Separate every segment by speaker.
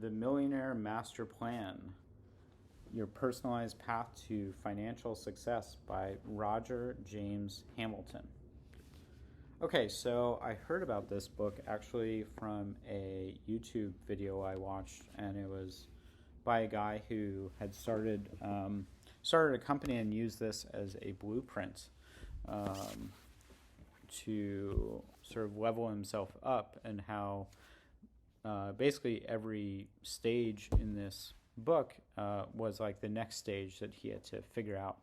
Speaker 1: The Millionaire Master Plan, Your Personalized Path to Financial Success by Roger James Hamilton. Okay, so I heard about this book actually from a YouTube video I watched, and it was by a guy who had started a company and used this as a blueprint to sort of level himself up, and how basically every stage in this book was like the next stage that he had to figure out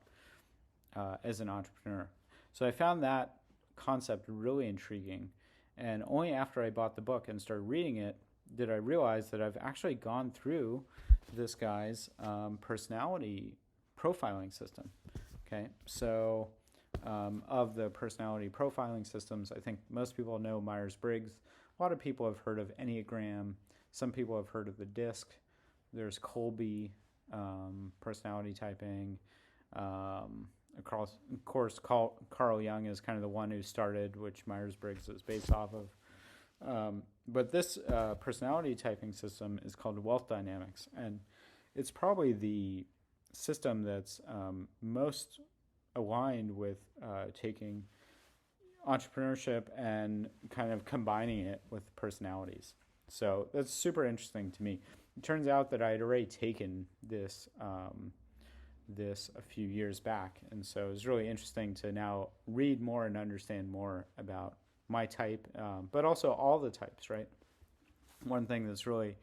Speaker 1: as an entrepreneur. So I found that concept really intriguing, and only after I bought the book and started reading it did I realize that I've actually gone through this guy's personality profiling system. Okay, so of the personality profiling systems, I think most people know Myers-Briggs. A lot of people have heard of Enneagram. Some people have heard of the DISC. There's Colby, personality typing. Of course, Carl Jung is kind of the one who started, which Myers-Briggs is based off of. But this personality typing system is called Wealth Dynamics, and it's probably the system that's most aligned with taking entrepreneurship and kind of combining it with personalities. So that's super interesting to me. It turns out that I had already taken this a few years back, and so it's really interesting to now read more and understand more about my type, but also all the types, right? One thing that's really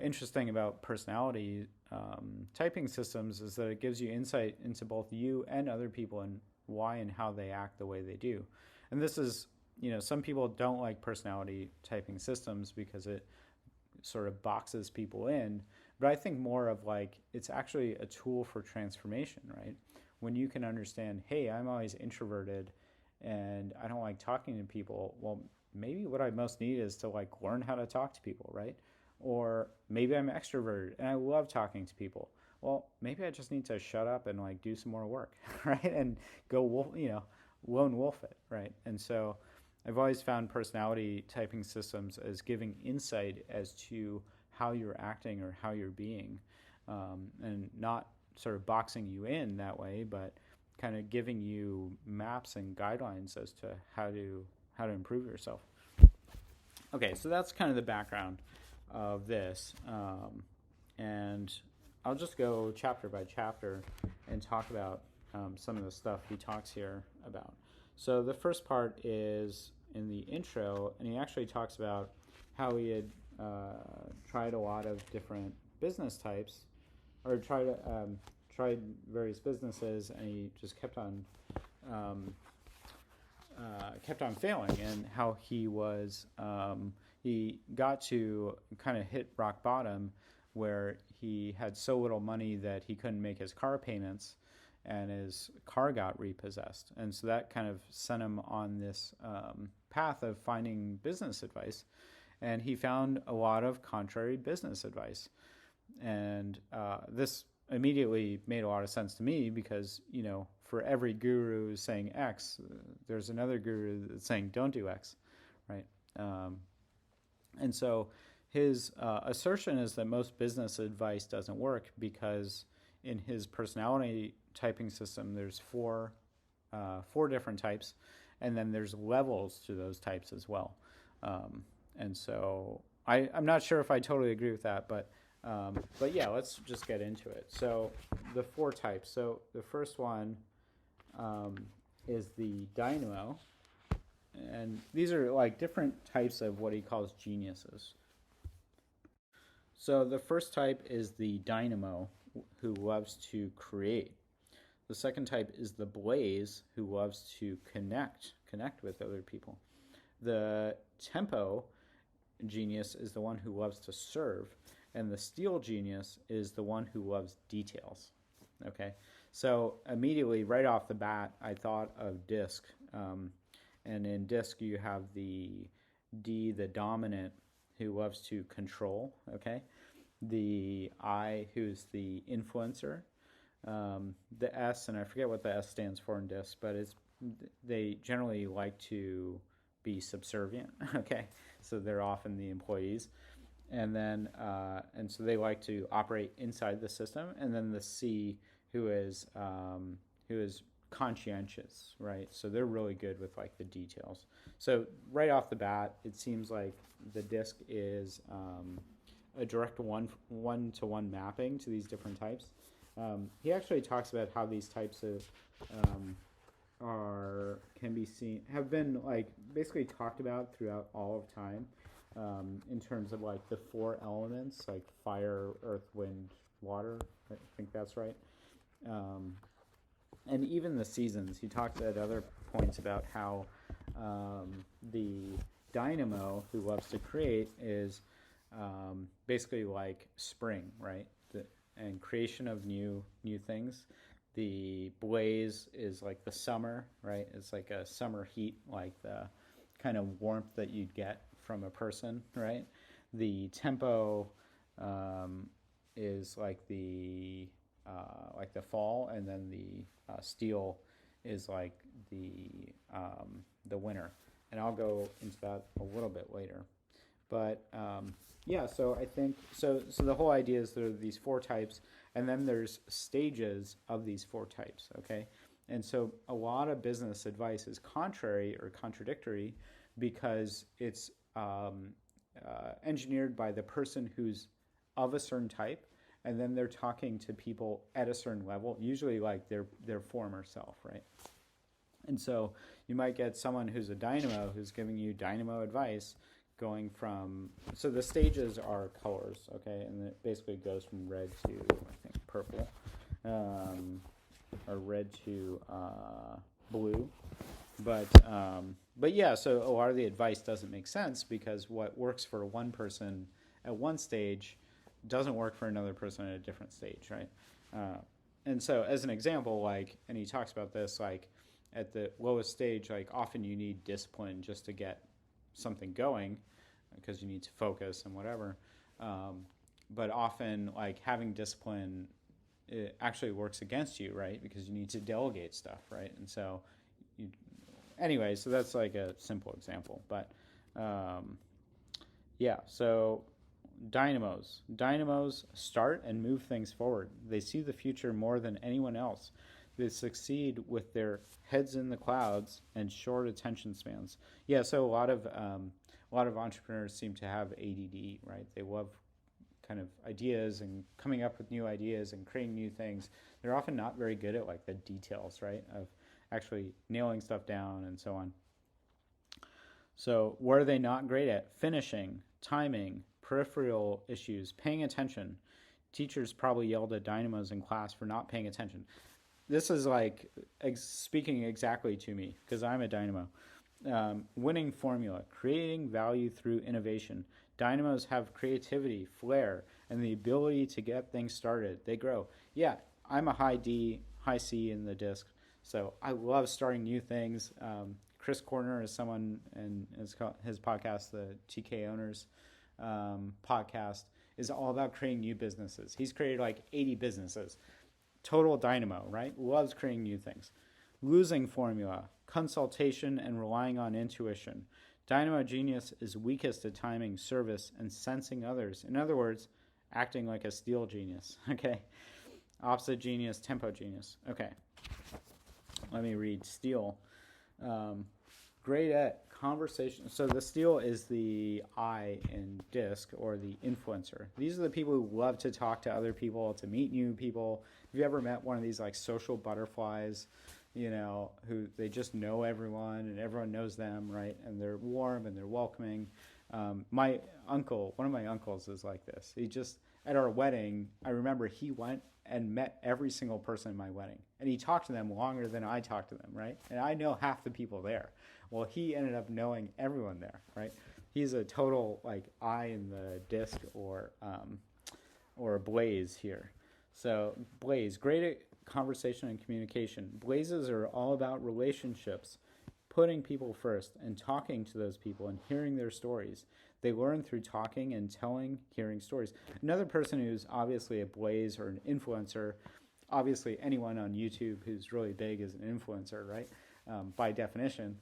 Speaker 1: interesting about personality typing systems is that it gives you insight into both you and other people and why and how they act the way they do. And this is, some people don't like personality typing systems because it sort of boxes people in, but I think more of like it's actually a tool for transformation, right? When you can understand, hey, I'm always introverted and I don't like talking to people. Well, maybe what I most need is to like learn how to talk to people, right? Or maybe I'm extroverted and I love talking to people. Well, maybe I just need to shut up and like do some more work, right? And go, lone wolf it, right? And so I've always found personality typing systems as giving insight as to how you're acting or how you're being, and not sort of boxing you in that way, but kind of giving you maps and guidelines as to how to improve yourself. Okay, so that's kind of the background of this, and I'll just go chapter by chapter and talk about some of the stuff he talks here about. So the first part is in the intro, and he actually talks about how he had tried a lot of different business types, or tried various businesses, and he just kept on failing, and how he got to kind of hit rock bottom, where he had so little money that he couldn't make his car payments, and his car got repossessed. And so that kind of sent him on this path of finding business advice. And he found a lot of contrary business advice. And this immediately made a lot of sense to me because, for every guru saying X, there's another guru that's saying don't do X, right? And so his assertion is that most business advice doesn't work because in his personality typing system, there's four different types, and then there's levels to those types as well. And so I'm not sure if I totally agree with that, but yeah, let's just get into it. So the four types. So the first one is the dynamo, and these are like different types of what he calls geniuses. So the first type is the dynamo, who loves to create. The second type is the blaze, who loves to connect with other people. The tempo genius is the one who loves to serve, and the steel genius is the one who loves details. Okay, so immediately right off the bat, I thought of DISC, and in DISC you have the D, the dominant, who loves to control. Okay, the I, who's the influencer, the S, and I forget what the S stands for in DISC, but they generally like to be subservient. Okay, so they're often the employees. and then and so they like to operate inside the system. And then the C, who is conscientious, right? So they're really good with like the details. So right off the bat, it seems like the disc is a direct one-to-one mapping to these different types. He actually talks about how these types of have been like basically talked about throughout all of time, in terms of like the four elements, like fire, earth, wind, water. I think that's right. And even the seasons. He talked at other points about how the dynamo, who loves to create, is basically like spring, right? And creation of new things. The blaze is like the summer, right? It's like a summer heat, like the kind of warmth that you'd get from a person, right? The tempo is like the fall, and then the steel is like the winter. And I'll go into that a little bit later. But yeah, so I think so the whole idea is there are these four types, and then there's stages of these four types, okay? And so a lot of business advice is contrary or contradictory because it's engineered by the person who's of a certain type, and then they're talking to people at a certain level, usually like their former self, right? And so you might get someone who's a dynamo who's giving you dynamo advice, going from, so the stages are colors, okay, and it basically goes from red to, I think, purple, or red to blue. But yeah, so a lot of the advice doesn't make sense because what works for one person at one stage doesn't work for another person at a different stage, right? And so as an example, like, and he talks about this, like at the lowest stage, like often you need discipline just to get something going because you need to focus and whatever. But often like having discipline, it actually works against you, right? Because you need to delegate stuff, right? And so anyway, so that's like a simple example, but yeah, so dynamos start and move things forward. They see the future more than anyone else. They succeed with their heads in the clouds and short attention spans. Yeah, so a lot of entrepreneurs seem to have ADD, right? They love kind of ideas and coming up with new ideas and creating new things. They're often not very good at like the details, right, of actually nailing stuff down and so on. So what are they not great at? Finishing, timing, peripheral issues, paying attention. Teachers probably yelled at dynamos in class for not paying attention. This is like speaking exactly to me because I'm a dynamo. Winning formula, creating value through innovation. Dynamos have creativity, flair, and the ability to get things started. They grow. Yeah, I'm a high D, high C in the disc, so I love starting new things. Chris Corner is someone, and his podcast, the TK Owners podcast, is all about creating new businesses. He's created like 80 businesses. Total dynamo, right? Loves creating new things. Losing formula, consultation, and relying on intuition. Dynamo genius is weakest at timing, service, and sensing others. In other words, acting like a steel genius. Okay. Opposite genius, tempo genius. Okay. Let me read steel. Great at conversation. So the steel is the I in disc, or the influencer. These are the people who love to talk to other people, to meet new people. Have you ever met one of these like social butterflies, you know, who they just know everyone and everyone knows them, right? And they're warm and they're welcoming. One of my uncles is like this. He just, at our wedding, I remember he went and met every single person in my wedding. And he talked to them longer than I talked to them, right? And I know half the people there. Well, he ended up knowing everyone there, right? He's a total like eye in the disc, or blaze here. So blaze, great at conversation and communication. Blazes are all about relationships, putting people first and talking to those people and hearing their stories. They learn through talking and telling, hearing stories. Another person who's obviously a blaze or an influencer, obviously anyone on YouTube who's really big is an influencer, right? By definition.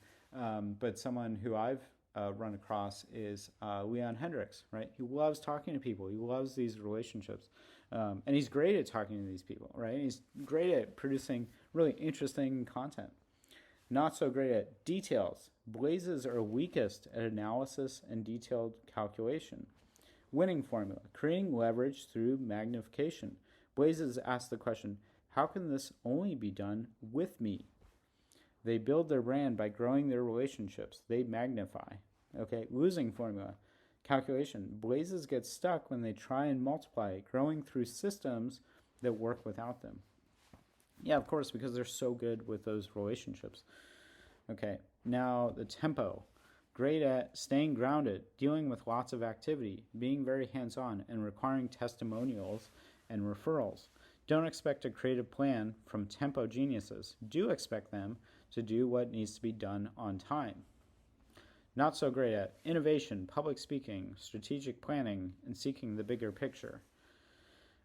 Speaker 1: But someone who I've run across is Leon Hendricks, right? He loves talking to people. He loves these relationships. And he's great at talking to these people, right? He's great at producing really interesting content. Not so great at details. Blazes are weakest at analysis and detailed calculation. Winning formula, creating leverage through magnification. Blazes ask the question, how can this only be done with me? They build their brand by growing their relationships. They magnify. Okay, losing formula, calculation. Blazes get stuck when they try and multiply, growing through systems that work without them. Yeah, of course, because they're so good with those relationships. Okay, now the tempo. Great at staying grounded, dealing with lots of activity, being very hands-on, and requiring testimonials and referrals. Don't expect a creative plan from tempo geniuses. Do expect them to do what needs to be done on time. Not so great at innovation, public speaking, strategic planning, and seeking the bigger picture.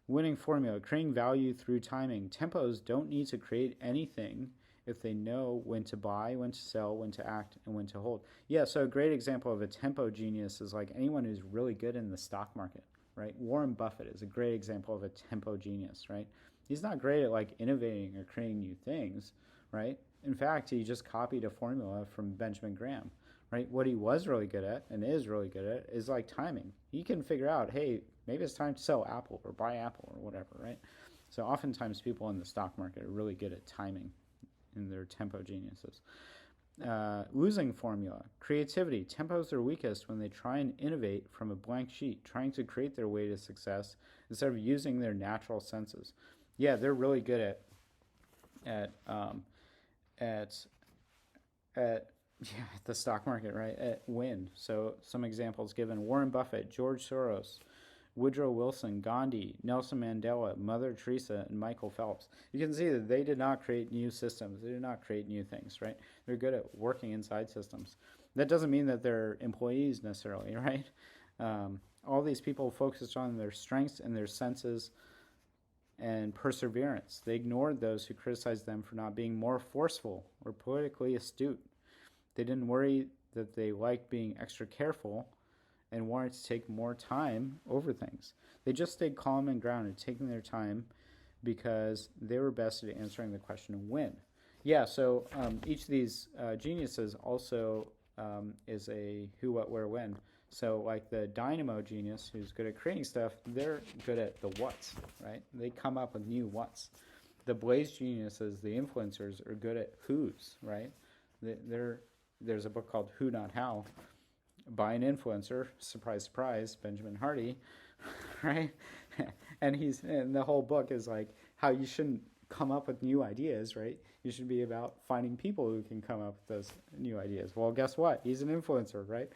Speaker 1: Winning formula, creating value through timing. Tempos don't need to create anything if they know when to buy, when to sell, when to act, and when to hold. Yeah, so a great example of a tempo genius is like anyone who's really good in the stock market, right? Warren Buffett is a great example of a tempo genius, right? He's not great at like innovating or creating new things, right? In fact, he just copied a formula from Benjamin Graham, right? What he was really good at and is really good at is like timing. He can figure out, hey, maybe it's time to sell Apple or buy Apple or whatever, right? So oftentimes people in the stock market are really good at timing in their tempo geniuses. Losing formula, creativity. Tempos are weakest when they try and innovate from a blank sheet, trying to create their way to success instead of using their natural senses. Yeah, they're really good at the stock market, right? At win. So some examples given: Warren Buffett, George Soros, Woodrow Wilson, Gandhi, Nelson Mandela, Mother Teresa, and Michael Phelps. You can see that they did not create new systems. They did not create new things, right? They're good at working inside systems. That doesn't mean that they're employees necessarily, right? All these people focused on their strengths and their senses and perseverance. They ignored those who criticized them for not being more forceful or politically astute. They didn't worry that they liked being extra careful and wanted to take more time over things. They just stayed calm and grounded, taking their time because they were best at answering the question when. Yeah, so each of these geniuses also is a who, what, where, when. So like the dynamo genius who's good at creating stuff, they're good at the what's, right? They come up with new what's. The blaze geniuses, the influencers, are good at who's, right? There's a book called Who Not How by an influencer, surprise, surprise, Benjamin Hardy, right? And the whole book is like how you shouldn't come up with new ideas, right? You should be about finding people who can come up with those new ideas. Well, guess what? He's an influencer, right?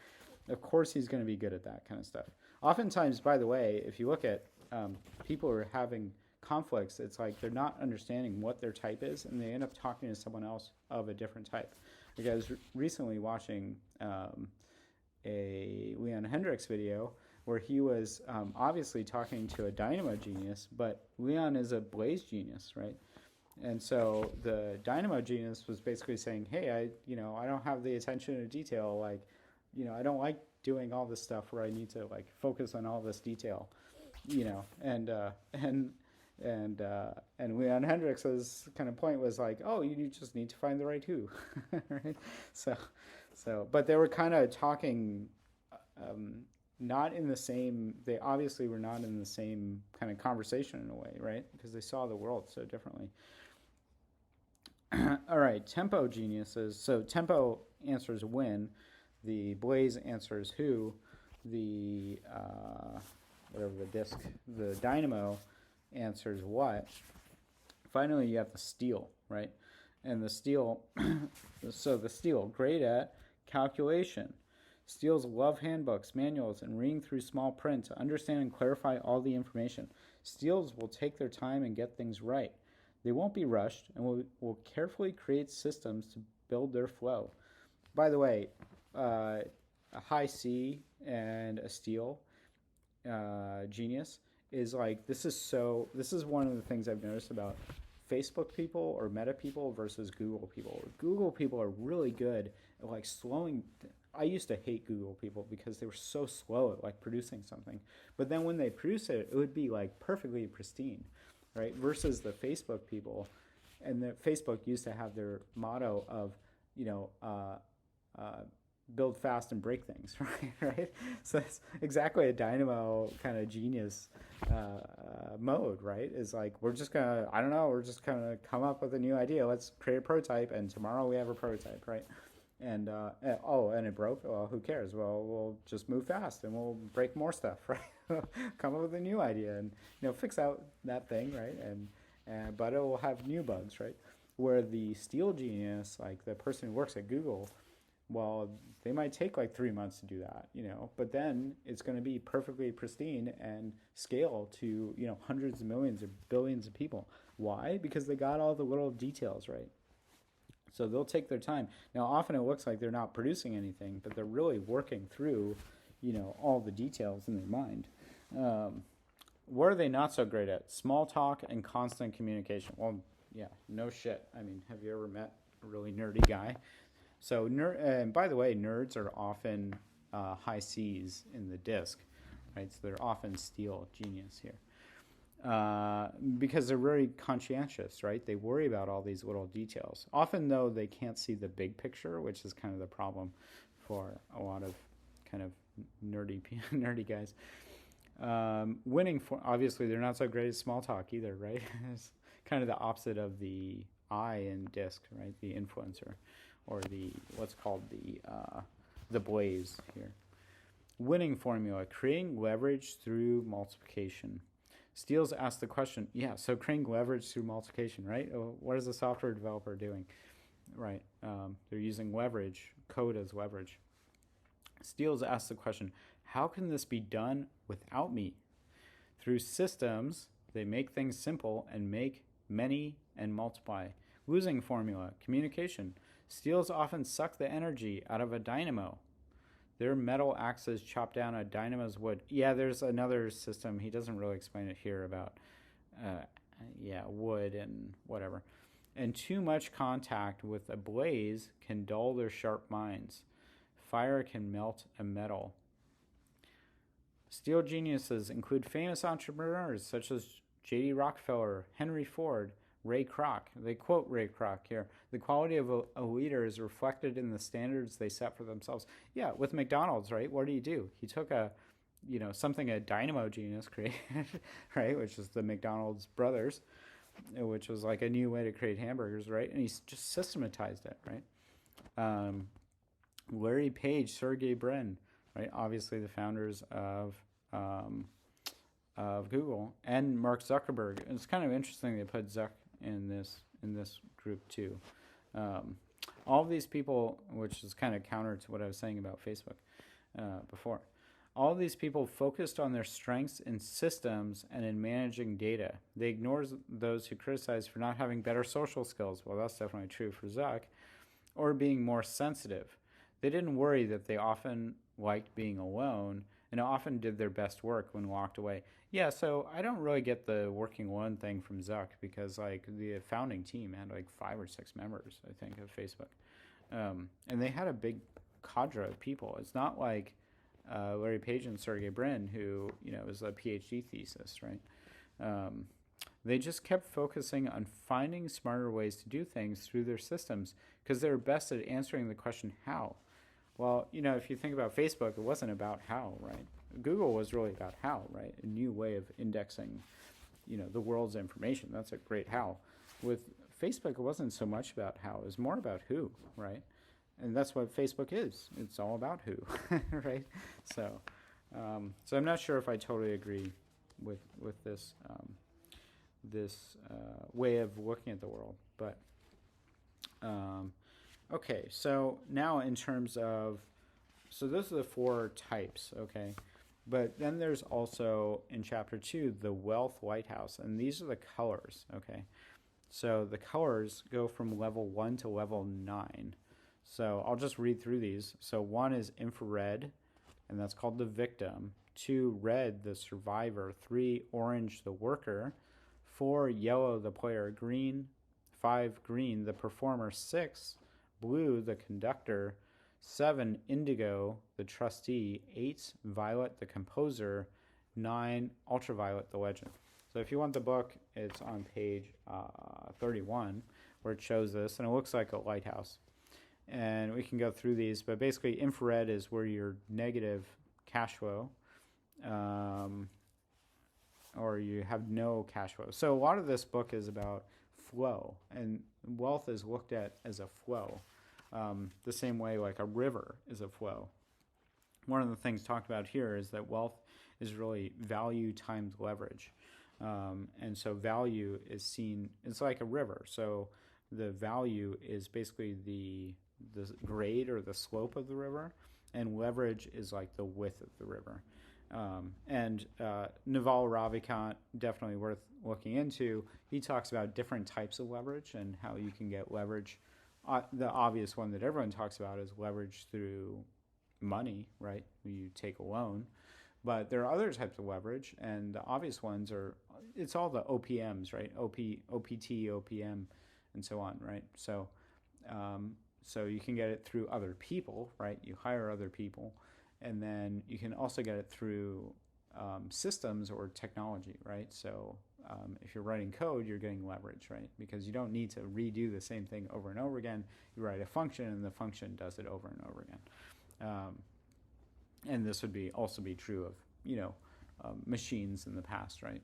Speaker 1: Of course he's going to be good at that kind of stuff. Oftentimes, by the way, if you look at people who are having conflicts, it's like they're not understanding what their type is, and they end up talking to someone else of a different type. Like I was recently watching a Leon Hendricks video where he was obviously talking to a dynamo genius, but Leon is a blaze genius, right? And so the dynamo genius was basically saying, hey, I don't have the attention to detail, like, I don't like doing all this stuff where I need to like focus on all this detail, and Leon Hendricks' kind of point was like, oh, you just need to find the right who, right? So, but they were kind of talking, not in the same. They obviously were not in the same kind of conversation in a way, right? Because they saw the world so differently. All right, tempo geniuses. So tempo answers when. The blaze answers who, the the dynamo answers what. Finally, you have the steel, right? And the steel, so the steel, great at calculation. Steels love handbooks, manuals, and reading through small print to understand and clarify all the information. Steels will take their time and get things right. They won't be rushed and will carefully create systems to build their flow. By the way, a high C and a steel genius is like, this is one of the things I've noticed about Facebook people or Meta people versus Google people. Google people are really good at like slowing I used to hate Google people because they were so slow at like producing something. But then when they produce it, it would be like perfectly pristine, right? Versus the Facebook people, and the Facebook used to have their motto of, you know, build fast and break things, right? Right. So it's exactly a dynamo kind of genius mode, right? Is like we're just gonna, I don't know, we're just gonna come up with a new idea. Let's create a prototype, and tomorrow we have a prototype, right? And and it broke. Well, who cares? Well, we'll just move fast and we'll break more stuff, right? Come up with a new idea and fix out that thing, right? And but it will have new bugs, right? Where the steel genius, like the person who works at Google, well, they might take like 3 months to do that, but then it's going to be perfectly pristine and scale to, hundreds of millions or billions of people. Why? Because they got all the little details right. So they'll take their time. Now, often it looks like they're not producing anything, but they're really working through, all the details in their mind. What are they not so great at? Small talk and constant communication. Well, yeah, no shit. I mean, have you ever met a really nerdy guy? So, and by the way, nerds are often high C's in the disc, right? So they're often steel genius here. Because they're very conscientious, right? They worry about all these little details. Often, though, they can't see the big picture, which is kind of the problem for a lot of kind of nerdy guys. Winning, obviously, they're not so great at small talk either, right? It's kind of the opposite of the I in disc, right? The influencer, or the what's called the blaze here. Winning formula: creating leverage through multiplication. Steele's asked the question, so creating leverage through multiplication, right? What is a software developer doing? Right, they're using leverage, code as leverage. Steele's asked the question, how can this be done without me? Through systems, they make things simple and make many and multiply. Losing formula, communication. Steels often suck the energy out of a dynamo. Their metal axes chop down a dynamo's wood. Yeah, there's another system. He doesn't really explain it here about, wood and whatever. And too much contact with a blaze can dull their sharp minds. Fire can melt a metal. Steel geniuses include famous entrepreneurs such as J.D. Rockefeller, Henry Ford, Ray Kroc. They quote Ray Kroc here. The quality of a leader is reflected in the standards they set for themselves. Yeah, with McDonald's, right? What do? He took something a dynamo genius created, right? Which is the McDonald's brothers, which was like a new way to create hamburgers, right? And he's just systematized it, right? Larry Page, Sergey Brin, right? Obviously the founders of Google, and Mark Zuckerberg. And it's kind of interesting they put Zuck in this group too. All of these people, which is kind of counter to what I was saying about Facebook before, all of these people focused on their strengths in systems and in managing data. They ignore those who criticize for not having better social skills. Well, that's definitely true for Zuck. Or being more sensitive. They didn't worry that they often liked being alone and often did their best work when walked away. Yeah, so I don't really get the working alone thing from Zuck, because like the founding team had like 5 or 6 members, I think, of Facebook. And they had a big cadre of people. It's not like Larry Page and Sergey Brin, who, was a PhD thesis, right? They just kept focusing on finding smarter ways to do things through their systems because they were best at answering the question, how? Well, if you think about Facebook, it wasn't about how, right? Google was really about how, right? A new way of indexing, the world's information. That's a great how. With Facebook, it wasn't so much about how. It was more about who, right? And that's what Facebook is. It's all about who, right? So I'm not sure if I totally agree with this way of looking at the world, but okay. So now in terms of, so those are the 4 types, okay? But then there's also in chapter 2 the wealth lighthouse, and these are the colors, okay? So the colors go from level 1 to level 9. So I'll just read through these. So 1 is infrared, and that's called the victim. 2, red, the survivor. 3, orange, the worker. 4, yellow, the player. Green, 5, green, the performer. 6, blue, the conductor. 7, indigo, the trustee. 8, violet, the composer. 9, ultraviolet, the legend. So if you want the book, it's on page 31, where it shows this, and it looks like a lighthouse. And we can go through these, but basically infrared is where your negative cash flow, or you have no cash flow. So a lot of this book is about flow, and wealth is looked at as a flow, the same way like a river is a flow. One of the things talked about here is that wealth is really value times leverage. And so value is seen, it's like a river. So the value is basically the grade or the slope of the river, and leverage is like the width of the river. Naval Ravikant, definitely worth looking into. He talks about different types of leverage and how you can get leverage. The obvious one that everyone talks about is leverage through money, right? You take a loan. But there are other types of leverage, and the obvious ones are, it's all the OPMs, right? OPT, OPM, and so on, right? So you can get it through other people, right? You hire other people, and then you can also get it through systems or technology, right? So if you're writing code, you're getting leverage, right? Because you don't need to redo the same thing over and over again. You write a function, and the function does it over and over again. And this would also be true of machines in the past, right?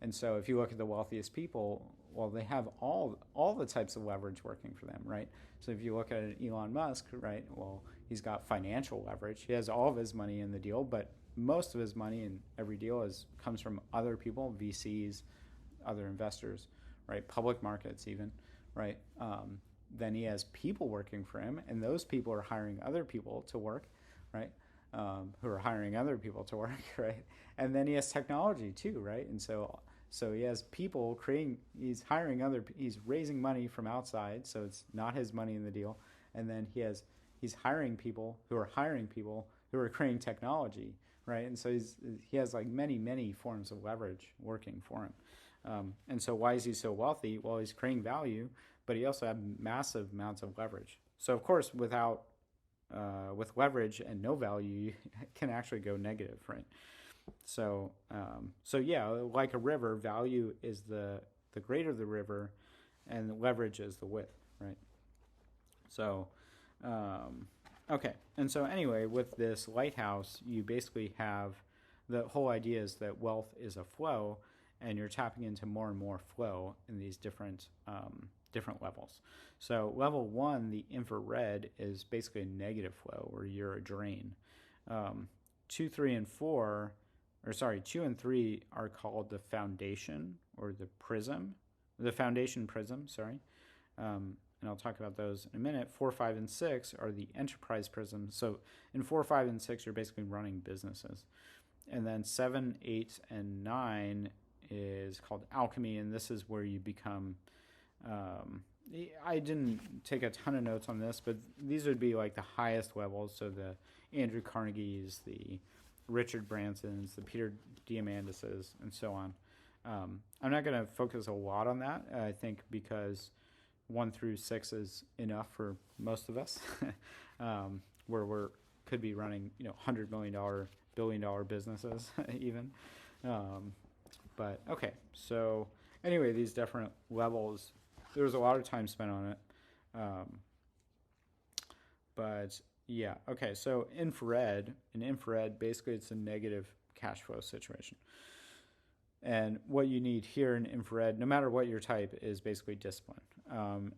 Speaker 1: And so if you look at the wealthiest people, well, they have all the types of leverage working for them, right? So if you look at Elon Musk, right, well, he's got financial leverage. He has all of his money in the deal, but most of his money in every deal comes from other people, VCs, other investors, right? Public markets even, right? Then he has people working for him, and those people are hiring other people to work, right? Who are hiring other people to work, right? And then he has technology too, right? And so he has people he's raising money from outside, so it's not his money in the deal. And then he's hiring people who are creating technology, right? And so he has like many forms of leverage working for him. And so why is he so wealthy? Well, he's creating value, but he also has massive amounts of leverage. So of course, with leverage and no value, you can actually go negative, right? So yeah, like a river, value is the greater the river, and leverage is the width, right? So, okay. And so anyway, with this lighthouse, you basically have the whole idea is that wealth is a flow, and you're tapping into more and more flow in these different levels. So level 1, the infrared, is basically a negative flow, where you're a drain. 2, 3, and 4, 2 and 3 are called the foundation or the prism, the foundation prism, sorry. And I'll talk about those in a minute. 4, 5, and 6 are the enterprise prism. So in 4, 5, and 6, you're basically running businesses. And then 7, 8, and 9 is called alchemy, and this is where you become... I didn't take a ton of notes on this, but these would be like the highest levels. So the Andrew Carnegie's, the Richard Branson's, the Peter Diamandis's, and so on. I'm not going to focus a lot on that, I think, because 1 through 6 is enough for most of us, where could be running $100 million, $1 billion businesses even. But okay, so anyway, these different levels. There was a lot of time spent on it. But yeah, okay, so infrared, basically it's a negative cash flow situation. And what you need here in infrared, no matter what your type, is basically discipline.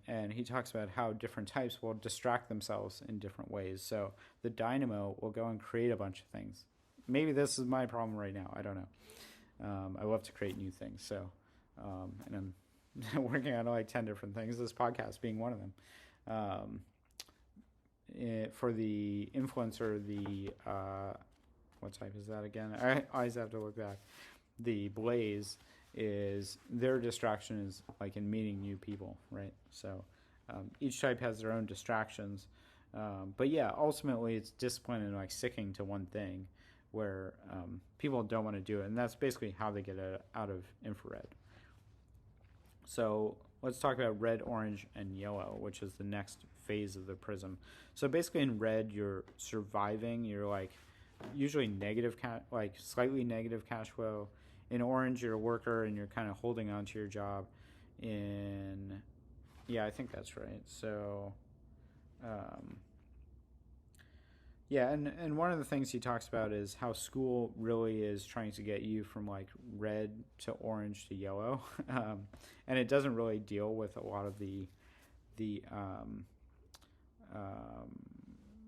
Speaker 1: And he talks about how different types will distract themselves in different ways. So the dynamo will go and create a bunch of things. Maybe this is my problem right now. I don't know. I love to create new things. So, and I'm working on like 10 different things, this podcast being one of them. For the influencer, what type is that again? I always have to look back. The blaze is their distraction is like in meeting new people, right? So each type has their own distractions. But yeah, ultimately it's discipline and like sticking to one thing where people don't want to do it. And that's basically how they get out of infrared. So let's talk about red, orange, and yellow, which is the next phase of the prism. So basically, in red, you're surviving. You're like usually negative, like slightly negative cash flow. In orange, you're a worker and you're kind of holding on to your job. In Yeah, I think that's right. So, um, yeah, and one of the things he talks about is how school really is trying to get you from like red to orange to yellow, and it doesn't really deal with a lot of the um,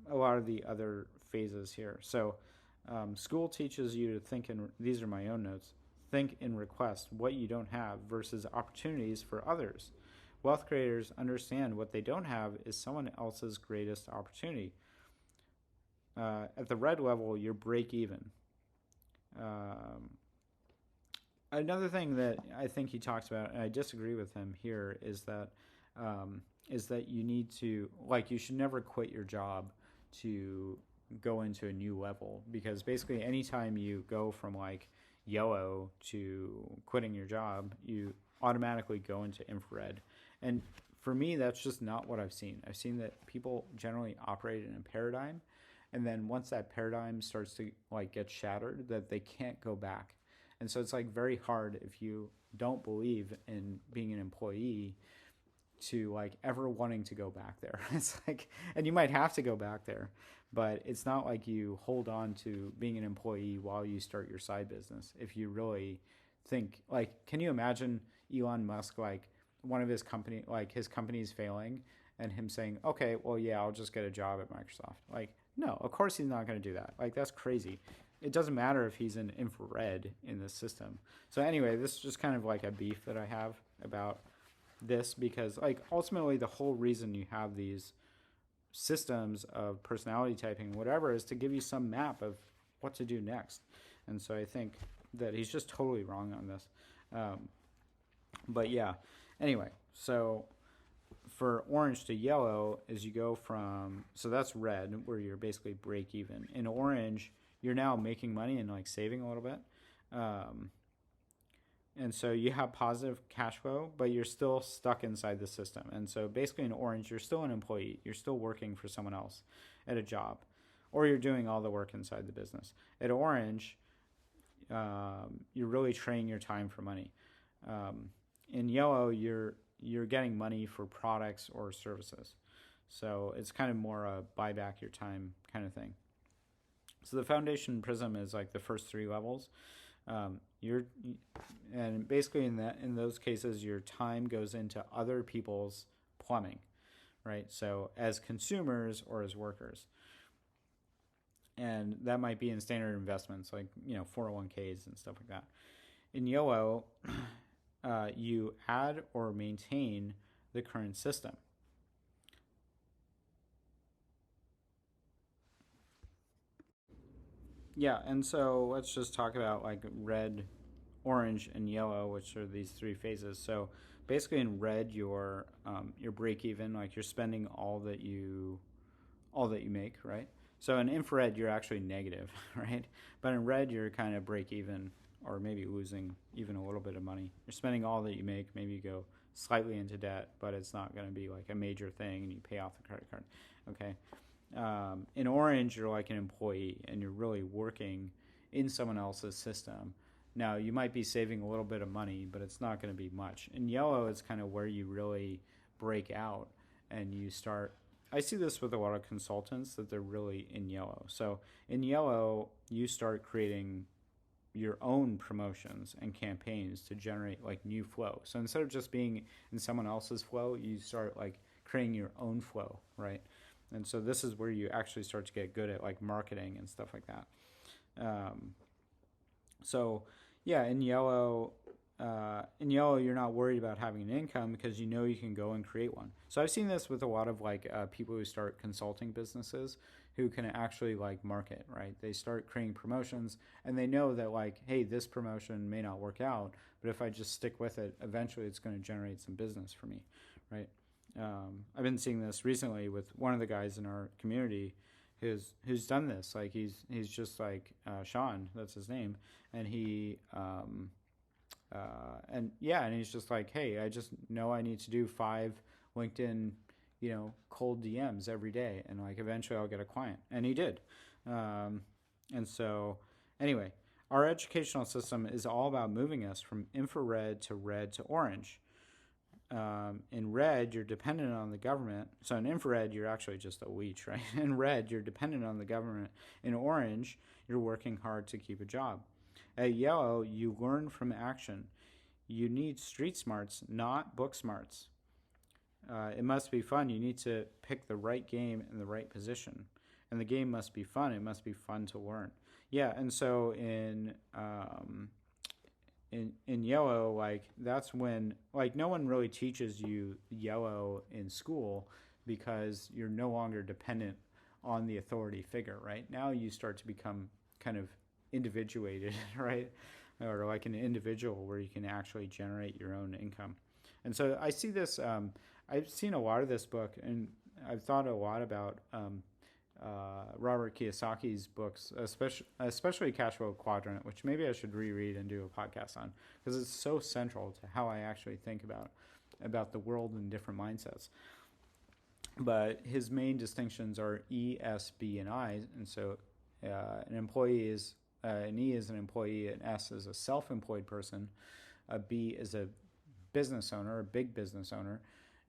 Speaker 1: a lot of the other phases here. So, school teaches you to think in, these are my own notes, think in request what you don't have versus opportunities for others. Wealth creators understand what they don't have is someone else's greatest opportunity. At the red level, you're break even. Um, Another thing that I think he talks about, and I disagree with him here, is that you need to, like, you should never quit your job to go into a new level, because basically anytime you go from like yellow to quitting your job, you automatically go into infrared. And for me, that's just not what I've seen. I've seen that people generally operate in a paradigm, and then once that paradigm starts to like get shattered, that they can't go back. And so it's like very hard if you don't believe in being an employee to like ever wanting to go back there. It's like, and you might have to go back there, but it's not like you hold on to being an employee while you start your side business. If you really think, like, can you imagine Elon Musk, like one of his company, like his company's failing and him saying, okay, well, yeah, I'll just get a job at Microsoft. Like, no, of course he's not going to do that. Like, that's crazy. It doesn't matter if he's in infrared in this system. So anyway, this is just kind of like a beef that I have about this, because like ultimately the whole reason you have these systems of personality typing, whatever, is to give you some map of what to do next. And so I think that he's just totally wrong on this. But yeah, anyway, so for orange to yellow is you go from, so that's red where you're basically break even. In orange, you're now making money and like saving a little bit. And so you have positive cash flow, but you're still stuck inside the system. And so basically in orange, you're still an employee. You're still working for someone else at a job, or you're doing all the work inside the business. At orange, you're really trading your time for money. In yellow, you're getting money for products or services. So it's kind of more a buy back your time kind of thing. So the foundation prism is like the first three levels. And basically in those cases, your time goes into other people's plumbing, right? So as consumers or as workers. And that might be in standard investments like 401ks and stuff like that. In yellow, you add or maintain the current system. Yeah, and so let's just talk about like red, orange, and yellow, which are these three phases. So basically, in red, you're break even, like you're spending all that you make, right? So in infrared, you're actually negative, right? But in red, you're kind of break even, or maybe losing even a little bit of money. You're spending all that you make. Maybe you go slightly into debt, but it's not going to be like a major thing, and you pay off the credit card. Okay. In orange, you're like an employee, and you're really working in someone else's system. Now, you might be saving a little bit of money, but it's not going to be much. In yellow, it's kind of where you really break out and you start. I see this with a lot of consultants that they're really in yellow. So in yellow, you start creating your own promotions and campaigns to generate like new flow. So instead of just being in someone else's flow, you start like creating your own flow, right? And so this is where you actually start to get good at like marketing and stuff like that. So yeah, in yellow, you're not worried about having an income because you know you can go and create one. So I've seen this with a lot of like people who start consulting businesses who can actually like market, right? They start creating promotions and they know that like, hey, this promotion may not work out, but if I just stick with it, eventually it's going to generate some business for me, right? I've been seeing this recently with one of the guys in our community who's done this. Like he's just like Sean, that's his name, and And he's just like, hey, I just know I need to do 5 LinkedIn, cold DMs every day, and like eventually I'll get a client, and he did. And so, anyway, our educational system is all about moving us from infrared to red to orange. In red, you're dependent on the government. So in infrared, you're actually just a leech, right? In red, you're dependent on the government. In orange, you're working hard to keep a job. At yellow, you learn from action. You need street smarts, not book smarts. It must be fun. You need to pick the right game in the right position. And the game must be fun. It must be fun to learn. Yeah, and so in yellow, like that's when like no one really teaches you yellow in school because you're no longer dependent on the authority figure, right? Now you start to become kind of individuated, right? Or like an individual where you can actually generate your own income. And so I see this, I've seen a lot of this book, and I've thought a lot about Robert Kiyosaki's books, especially Cash Flow Quadrant, which maybe I should reread and do a podcast on, because it's so central to how I actually think about the world and different mindsets. But his main distinctions are E, S, B, and I. And so an employee is, an E is an employee, an S is a self-employed person, a B is a business owner, a big business owner,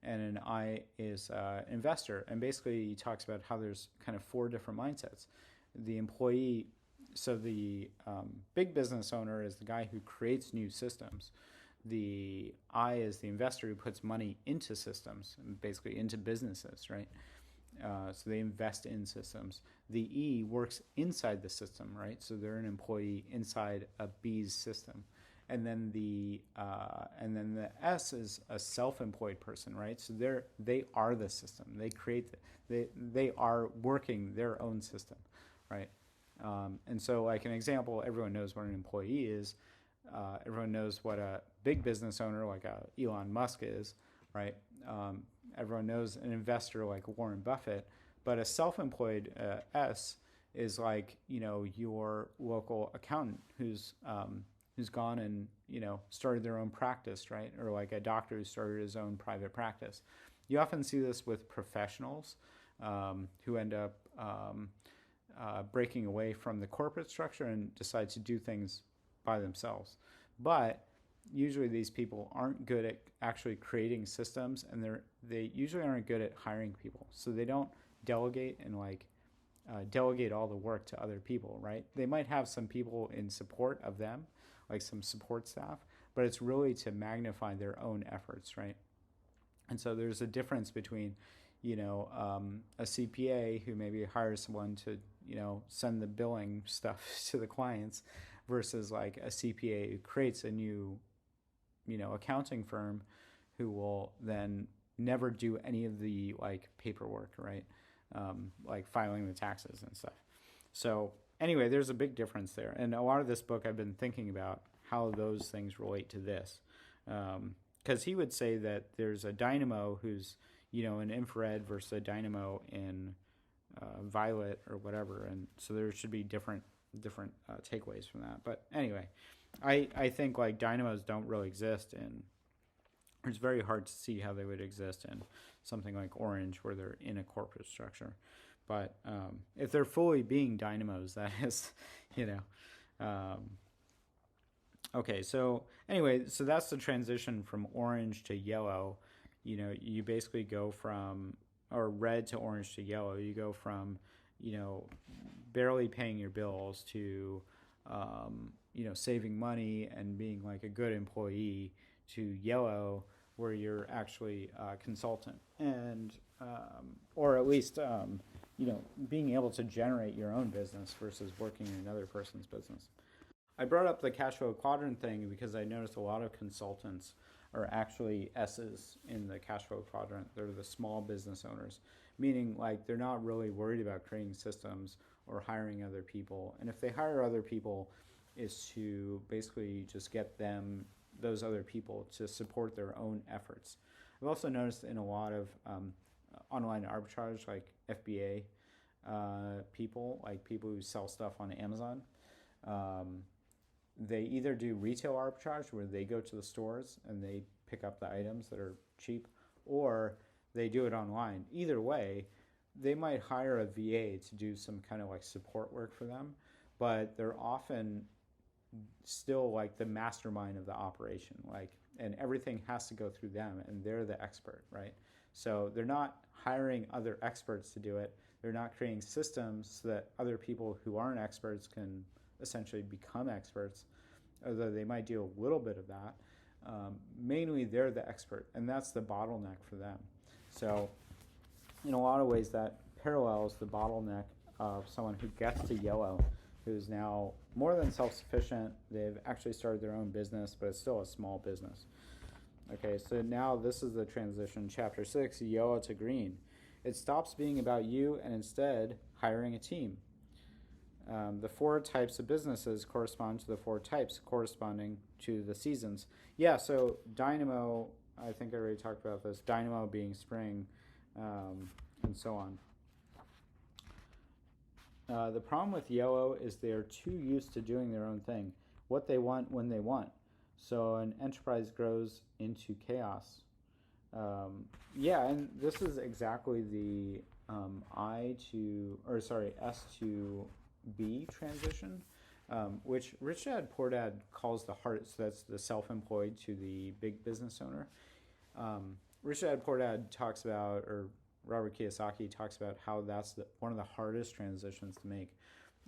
Speaker 1: and an I is investor. And basically he talks about how there's kind of 4 different mindsets. The employee, so the big business owner is the guy who creates new systems. The I is the investor who puts money into systems, basically into businesses, right? So they invest in systems. The E works inside the system, right? So they're an employee inside a B's system. And then the S is a self-employed person, right? So they are the system. They create they are working their own system, right? And so, like an example, everyone knows what an employee is. Everyone knows what a big business owner like Elon Musk is, right? Everyone knows an investor like Warren Buffett, but a self-employed S is like your local accountant who's gone and started their own practice, right? Or like a doctor who started his own private practice. You often see this with professionals who end up breaking away from the corporate structure and decide to do things by themselves. But usually these people aren't good at actually creating systems, and they usually aren't good at hiring people. So they don't delegate and delegate all the work to other people, right? They might have some people in support of them, like some support staff, but it's really to magnify their own efforts, right? And so there's a difference between, a CPA who maybe hires someone to, send the billing stuff to the clients versus like a CPA who creates a new, accounting firm who will then never do any of the like paperwork, right? Like filing the taxes and stuff. So anyway, there's a big difference there. And a lot of this book I've been thinking about how those things relate to this. Because he would say that there's a dynamo who's, in infrared versus a dynamo in violet or whatever. And so there should be different takeaways from that. But anyway, I think like dynamos don't really exist, and it's very hard to see how they would exist in something like orange where they're in a corporate structure. But if they're fully being dynamos, that is, okay, so anyway, so that's the transition from orange to yellow. You basically go from, or red to orange to yellow. You go from, barely paying your bills to, saving money and being like a good employee, to yellow where you're actually a consultant and, or at least, being able to generate your own business versus working in another person's business. I brought up the cash flow quadrant thing because I noticed a lot of consultants are actually S's in the cash flow quadrant. They're the small business owners, meaning like they're not really worried about creating systems or hiring other people. And if they hire other people, is to basically just get those other people to support their own efforts. I've also noticed in a lot of online arbitrage, like FBA people, like people who sell stuff on Amazon, they either do retail arbitrage where they go to the stores and they pick up the items that are cheap, or they do it online. Either way, they might hire a VA to do some kind of like support work for them, but they're often still like the mastermind of the operation, like, and everything has to go through them and they're the expert, right? So they're not hiring other experts to do it. They're not creating systems so that other people who aren't experts can essentially become experts, although they might do a little bit of that. Mainly they're the expert, and that's the bottleneck for them. So in a lot of ways that parallels the bottleneck of someone who gets to yellow, who's now more than self-sufficient. They've actually started their own business, but it's still a small business. Okay, so now this is the transition, chapter 6, yellow to green. It stops being about you and instead hiring a team. The 4 types of businesses correspond to the 4 types corresponding to the seasons. Yeah, so Dynamo, I think I already talked about this, Dynamo being spring, and so on. The problem with yellow is they are too used to doing their own thing, what they want when they want. So an enterprise grows into chaos. Yeah, and this is exactly the S to B transition, which Rich Dad Poor Dad calls the heart. So that's the self-employed to the big business owner. Rich Dad Poor Dad talks about, or Robert Kiyosaki talks about how that's one of the hardest transitions to make.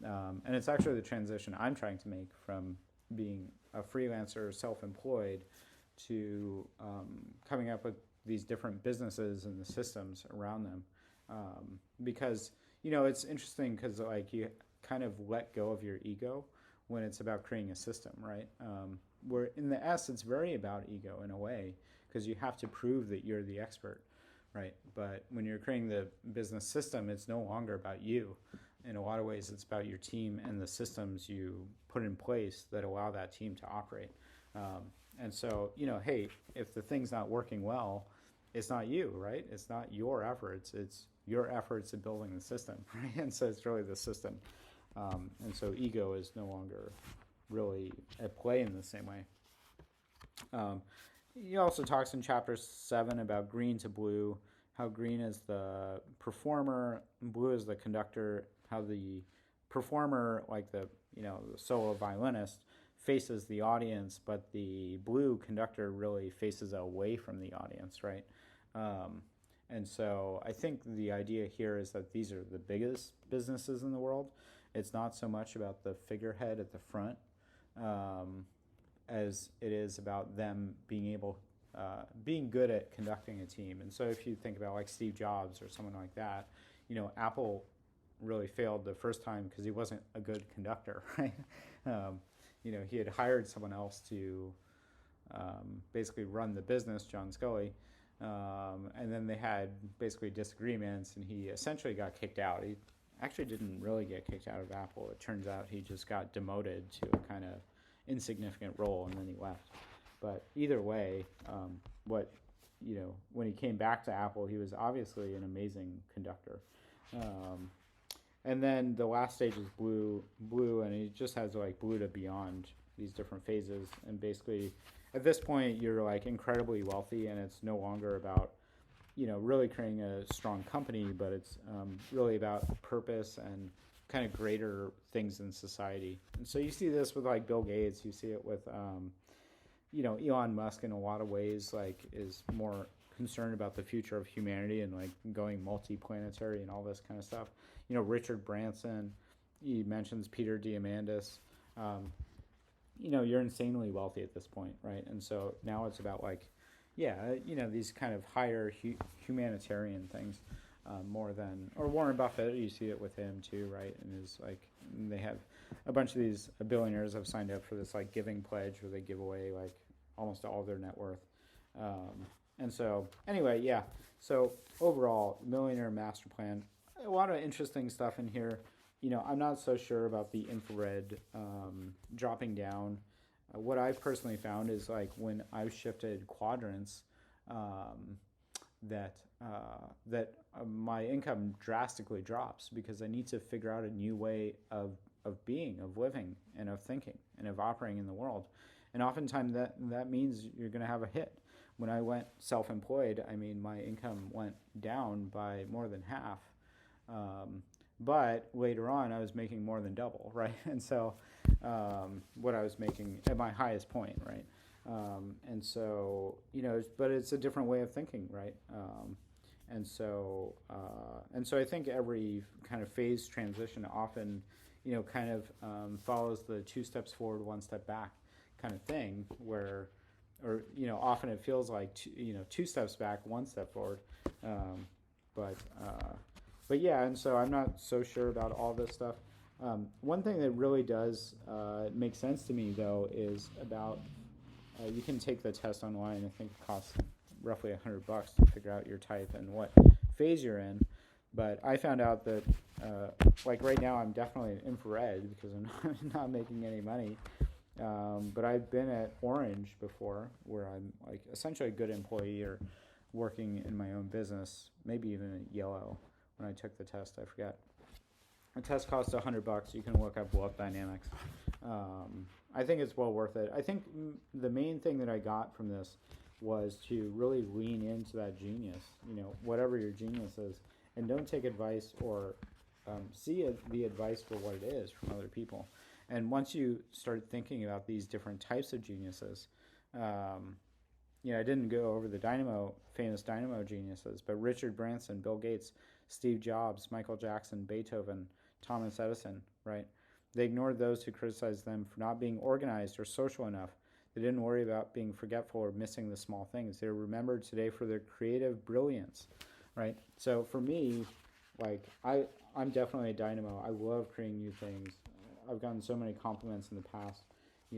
Speaker 1: And it's actually the transition I'm trying to make from being a freelancer, self-employed, to coming up with these different businesses and the systems around them. Because, it's interesting because like you kind of let go of your ego when it's about creating a system, right? Where in the S, it's very about ego in a way, because you have to prove that you're the expert. Right, but when you're creating the business system, it's no longer about you. In a lot of ways, it's about your team and the systems you put in place that allow that team to operate. And so, hey, if the thing's not working well, it's not you, right? It's not your efforts. It's your efforts at building the system, right? And so it's really the system. And so ego is no longer really at play in the same way. He also talks in chapter 7 about green to blue, how green is the performer, blue is the conductor, how the performer, like the solo violinist, faces the audience, but the blue conductor really faces away from the audience, right? And so I think the idea here is that these are the biggest businesses in the world. It's not so much about the figurehead at the front, as it is about them being good at conducting a team. And so if you think about like Steve Jobs or someone like that, Apple really failed the first time because he wasn't a good conductor, right? He had hired someone else to basically run the business, John Scully, and then they had basically disagreements, and he essentially got kicked out. He actually didn't really get kicked out of Apple. It turns out he just got demoted to a kind of insignificant role, and then he left. But either way, when he came back to Apple, he was obviously an amazing conductor. And then the last stage is blue, and he just has like blue to beyond these different phases. And basically, at this point, you're like incredibly wealthy, and it's no longer about really creating a strong company, but it's really about purpose and kind of greater things in society. And so you see this with like Bill Gates, you see it with Elon Musk in a lot of ways, like is more concerned about the future of humanity and like going multi-planetary and all this kind of stuff. Richard Branson, he mentions Peter Diamandis. You're insanely wealthy at this point, right? And so now it's about like, these kind of higher humanitarian things. More than, or Warren Buffett, you see it with him too, right? And is like, they have a bunch of these billionaires have signed up for this like giving pledge where they give away like almost all their net worth. And so anyway, so overall, Millionaire Master Plan, a lot of interesting stuff in here. I'm not so sure about the infrared dropping down. What I've personally found is like when I've shifted quadrants, that my income drastically drops because I need to figure out a new way of being, of living, and of thinking, and of operating in the world. And oftentimes that means you're going to have a hit. When I went self-employed, I mean, my income went down by more than half. But later on, I was making more than double, right? And so what I was making at my highest point, right? And so, but it's a different way of thinking, right? And so I think every kind of phase transition often, kind of follows the 2 steps forward, 1 step back kind of thing, where, or often it feels like 2 steps back, 1 step forward, but yeah. And so I'm not so sure about all this stuff. One thing that really does make sense to me, though, is about you can take the test online. I think it costs roughly $100 to figure out your type and what phase you're in. But I found out that, like right now, I'm definitely infrared because I'm not making any money. But I've been at orange before, where I'm like essentially a good employee or working in my own business, maybe even at yellow. When I took the test, I forgot. The test costs $100. You can look up wealth dynamics. I think it's well worth it. I think the main thing that I got from this was to really lean into that genius, whatever your genius is, and don't take advice or see the advice for what it is from other people. And once you start thinking about these different types of geniuses, I didn't go over the famous dynamo geniuses, but Richard Branson, Bill Gates, Steve Jobs, Michael Jackson, Beethoven, Thomas Edison, right? They ignored those who criticized them for not being organized or social enough. They didn't worry about being forgetful or missing the small things. They're remembered today for their creative brilliance, right? So for me, like, I'm definitely a dynamo. I love creating new things. I've gotten so many compliments in the past,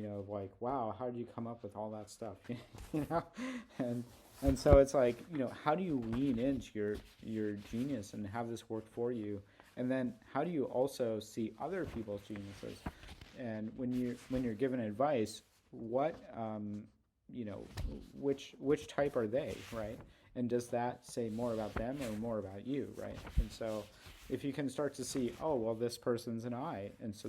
Speaker 1: of like, wow, how did you come up with all that stuff? And so it's like, how do you lean into your genius and have this work for you? And then how do you also see other people's geniuses? And when you're given advice, what which type are they, right? And does that say more about them or more about you, right? And so if you can start to see, oh, well, this person's an I, and so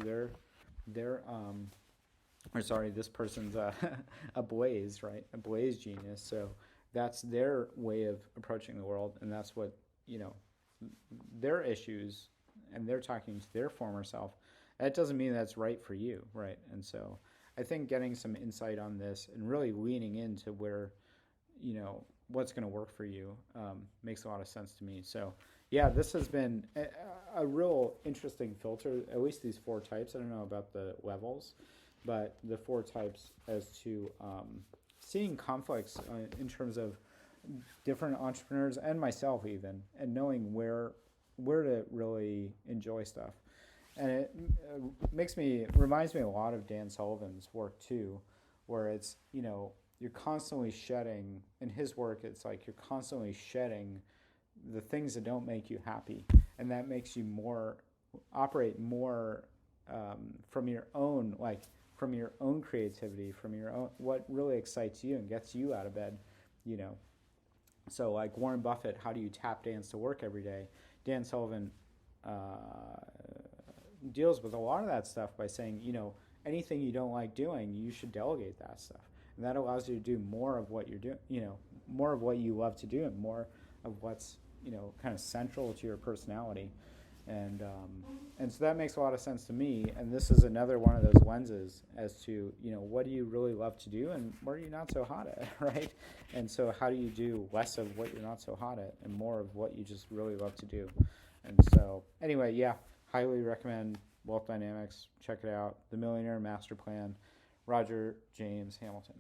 Speaker 1: this person's a blaze, right? A blaze genius. So that's their way of approaching the world, and that's what, their issues, and they're talking to their former self. That doesn't mean that's right for you, right? And so I think getting some insight on this and really leaning into where, what's going to work for you makes a lot of sense to me. So yeah, this has been a real interesting filter, at least these 4 types. I don't know about the levels, but the 4 types as to seeing conflicts in terms of different entrepreneurs and myself even, and knowing where to really enjoy stuff. And it reminds me a lot of Dan Sullivan's work too, where it's, you're constantly shedding, in his work, it's like you're constantly shedding the things that don't make you happy. And that makes you operate more from your own creativity, from your own, what really excites you and gets you out of bed, So like Warren Buffett, how do you tap dance to work every day? Dan Sullivan deals with a lot of that stuff by saying, anything you don't like doing, you should delegate that stuff. And that allows you to do more of what you're doing, more of what you love to do, and more of what's, kind of central to your personality. And so that makes a lot of sense to me. And this is another one of those lenses as to, what do you really love to do and what are you not so hot at, right? And so how do you do less of what you're not so hot at and more of what you just really love to do? And so anyway, yeah, highly recommend Wealth Dynamics. Check it out. The Millionaire Master Plan, Roger James Hamilton.